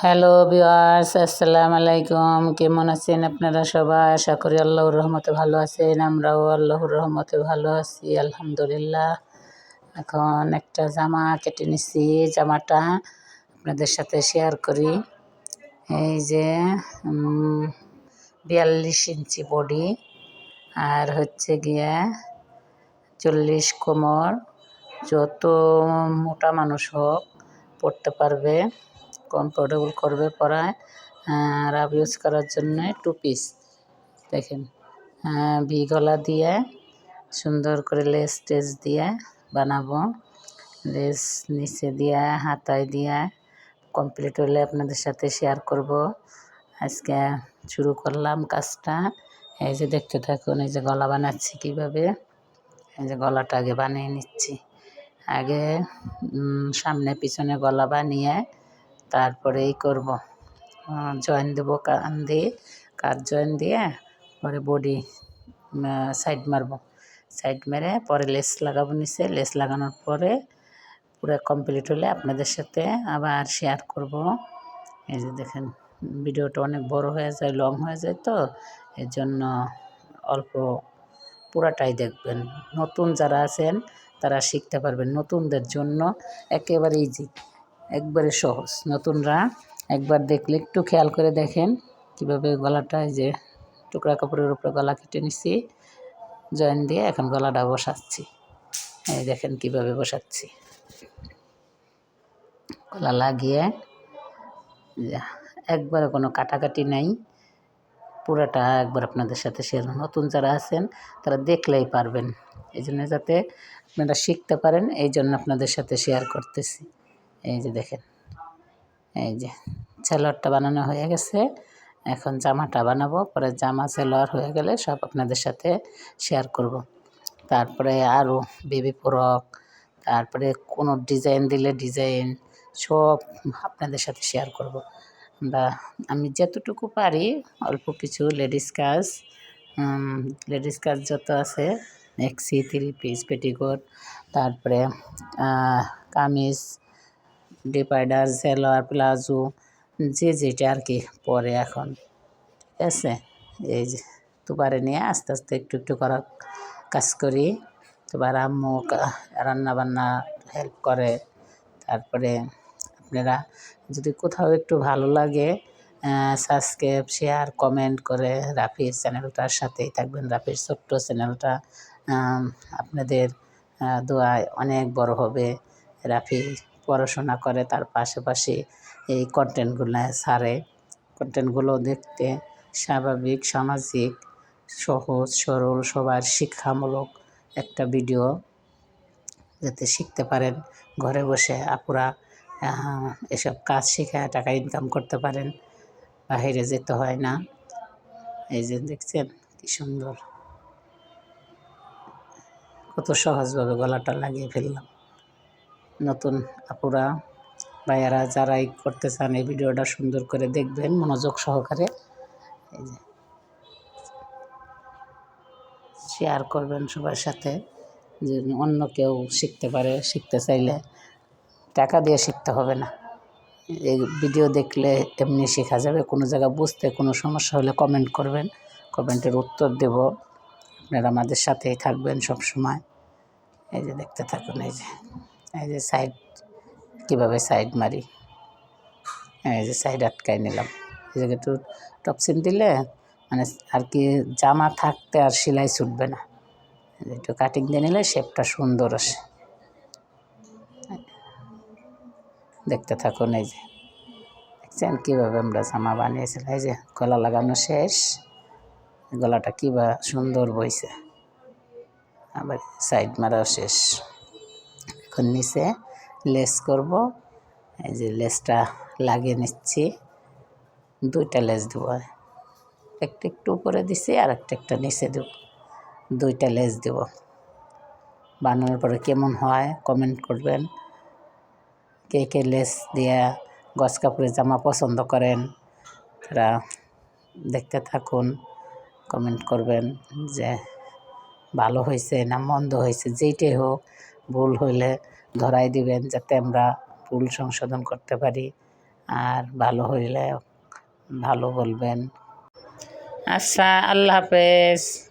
Hello viewers, আসসালামু আলাইকুম। কেমন আছেন আপনারা সবাই? আশা করি আল্লাহর রহমতে ভালো আছেন। আমরাও আল্লাহর রহমতে ভালো আছি, আলহামদুলিল্লাহ। এখন একটা জামা কেটে নিছি, জামাটা আপনাদের সাথে শেয়ার করি। এই যে 42 ইঞ্চি বডি আর হচ্ছে গিয়া 40 কোমর। যত মোটা মানুষ হোক পরতে পারবে, কমফোর্টেবল করবে পরায়। আর ইউজ করার জন্য 2 পিস দেখেন, ভি গলা দিয়ে সুন্দর করে লেস টেস দিয়ে বানাবো। লেস নিচে দিয়ে হাতায় দিয়ে কমপ্লিট হলে আপনাদের সাথে শেয়ার করব। আজকে শুরু করলাম কাজটা। এই যে দেখতে থাকুন, এই যে গলা বানাচ্ছি কীভাবে। এই যে গলাটা আগে বানিয়ে নিচ্ছি। আগে সামনে পিছনে গলা বানিয়ে তারপরে এই করব, জয়েন দেবো কান দিয়ে, কাঁধ জয়েন দিয়ে পরে বডি সাইড মারব। সাইড মেরে পরে লেস লাগাবো নিচে। লেস লাগানোর পরে পুরো কমপ্লিট হলে আপনাদের সাথে আবার শেয়ার করব। এই যে দেখেন, ভিডিওটা অনেক বড় হয়ে যায়, লং হয়ে যায়, তো এর জন্য অল্প পুরাটাই দেখবেন। নতুন যারা আছেন তারা শিখতে পারবেন। নতুনদের জন্য একেবারে ইজি, একবারে সহজ। নতুনরা একবার দেখলে একটু খেয়াল করে দেখেন কীভাবে গলাটা, এই যে টুকরা কাপড়ের উপরে গলা কেটে নিছি, জয়েন দিয়ে এখন গলাটা বসাচ্ছি। এই দেখেন কীভাবে বসাচ্ছি। গলা লাগিয়ে একবারে কোনো কাটাকাটি নাই, পুরাটা একবার আপনাদের সাথে শেয়ার। নতুন যারা আছেন তারা দেখলেই পারবেন, এই জন্য যাতে আপনারা শিখতে পারেন, এই জন্য আপনাদের সাথে শেয়ার করতেছি। এই যে দেখেন, এই যে সালোয়ারটা বানানো হয়ে গেছে, এখন জামাটা বানাবো। পরে জামা সালোয়ার হয়ে গেলে সব আপনাদের সাথে শেয়ার করব। তারপরে আরও বেবি ফ্রক, তারপরে কোনো ডিজাইন দিলে ডিজাইন সব আপনাদের সাথে শেয়ার করব। আমি যতটুকু পারি অল্প কিছু লেডিস কাজ যত আছে, মেক্সি, 3 পিস, পেটিকোট, তারপরে কামিজ, ডিপাইডার, সালোয়ার, প্লাজো, যে যেটা আর কি পরে এখন, ঠিক আছে। এই যে দুবারে নিয়ে আস্তে আস্তে একটু একটু করার কাজ করি। এবার আম্মু রান্নাবান্না হেল্প করে। তারপরে আপনারা যদি কোথাও একটু ভালো লাগে, সাবস্ক্রাইব, শেয়ার, কমেন্ট করে রাফির চ্যানেলটার সাথেই থাকবেন। রাফির ছোট্ট চ্যানেলটা আপনাদের দোয়ায় অনেক বড় হবে। রাফি পড়াশোনা করে, তার পাশাপাশি এই কন্টেন্টগুলো ছাড়ে। কন্টেন্টগুলো দেখতে স্বাভাবিক, সামাজিক, সহজ সরল, সবার শিক্ষামূলক একটা ভিডিও, যাতে শিখতে পারেন। ঘরে বসে আপুরা এসব কাজ শিখে টাকা ইনকাম করতে পারেন, বাইরে যেতে হয় না। এই যে দেখছেন কি সুন্দর, কত সহজভাবে গলাটা লাগিয়ে ফেললাম। নতুন আপুরা ভাইয়ারা যারাই করতে চান এই ভিডিওটা সুন্দর করে দেখবেন মনোযোগ সহকারে। এই যে শেয়ার করবেন সবার সাথে, যে অন্য কেউ শিখতে পারে। শিখতে চাইলে টাকা দিয়ে শিখতে হবে না, এই ভিডিও দেখলে এমনি শেখা যাবে। কোনো জায়গা বুঝতে কোনো সমস্যা হলে কমেন্ট করবেন, কমেন্টের উত্তর দেব। আপনারা আমাদের সাথেই থাকবেন সব সময়। এই যে দেখতে থাকুন, এই যে সাইড কীভাবে সাইড মারি। এই যে সাইড আটকায় নিলাম। এই জায়গায় একটু টপসিন দিলে মানে আর কি জামা থাকতে আর সেলাই ছুটবে না। একটু কাটিং দিয়ে নিলে শেপটা সুন্দর আসে। দেখতে থাকুন, এই যে দেখছেন কীভাবে আমরা জামা বানিয়েছিলাম। এই যে গলা লাগানো শেষ, গলাটা কীভাবে সুন্দর বইছে, আবার সাইড মারাও শেষ। এখন নিচে লেস করব। এই যে লেসটা লাগিয়ে নিচ্ছি, 2টা লেস দেবো। একটা একটু উপরে দিছি আর একটা নিচে দেব, 2টা লেস দেব। বানানোর পরে কেমন হয় কমেন্ট করবেন। কে কে লেস দিয়ে গজ কাপড়ের জামা পছন্দ করেন তারা দেখতে থাকুন, কমেন্ট করবেন যে ভালো হয়েছে না মন্দ হয়েছে, যেইটাই হোক। ভুল হইলে ধরাই দিবেন যাতে আমরা ভুল সংশোধন করতে পারি। আর ভালো হইলে ভালো বলবেন। আচ্ছা, আল্লাহ হাফেজ।